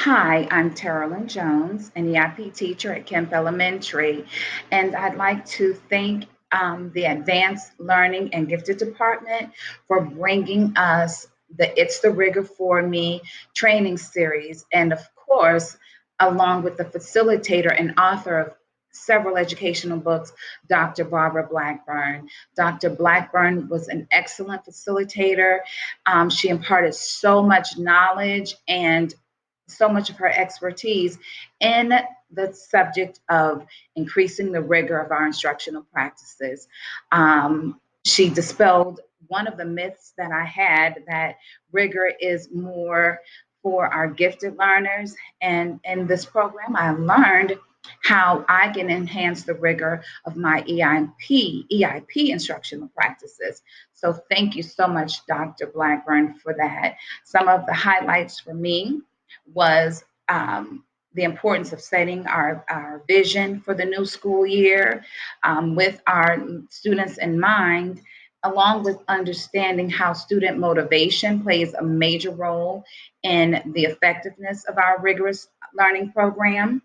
Hi, I'm Terrilyn Jones, an EIP teacher at Kemp Elementary, and I'd like to thank the Advanced Learning and Gifted Department for bringing us the It's the Rigor for Me training series, and of course, along with the facilitator and author of several educational books, Dr. Barbara Blackburn. Dr. Blackburn was an excellent facilitator. She imparted so much knowledge and so much of her expertise in the subject of increasing the rigor of our instructional practices. She dispelled one of the myths that I had that rigor is more for our gifted learners. And in this program, I learned how I can enhance the rigor of my EIP instructional practices. So thank you so much, Dr. Blackburn, for that. Some of the highlights for me was the importance of setting our vision for the new school year with our students in mind, along with understanding how student motivation plays a major role in the effectiveness of our rigorous learning program.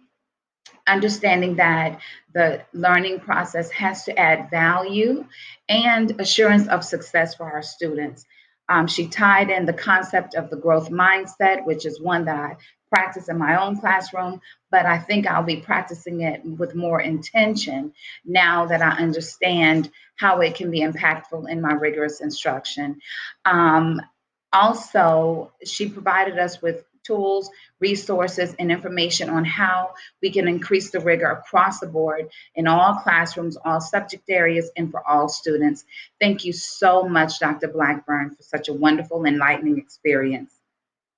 Understanding that the learning process has to add value and assurance of success for our students. She tied in the concept of the growth mindset, which is one that I practice in my own classroom, but I think I'll be practicing it with more intention now that I understand how it can be impactful in my rigorous instruction. Um, Also, she provided us with tools, resources, and information on how we can increase the rigor across the board in all classrooms, all subject areas, and for all students. Thank you so much, Dr. Blackburn, for such a wonderful, enlightening experience.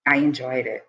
I enjoyed it.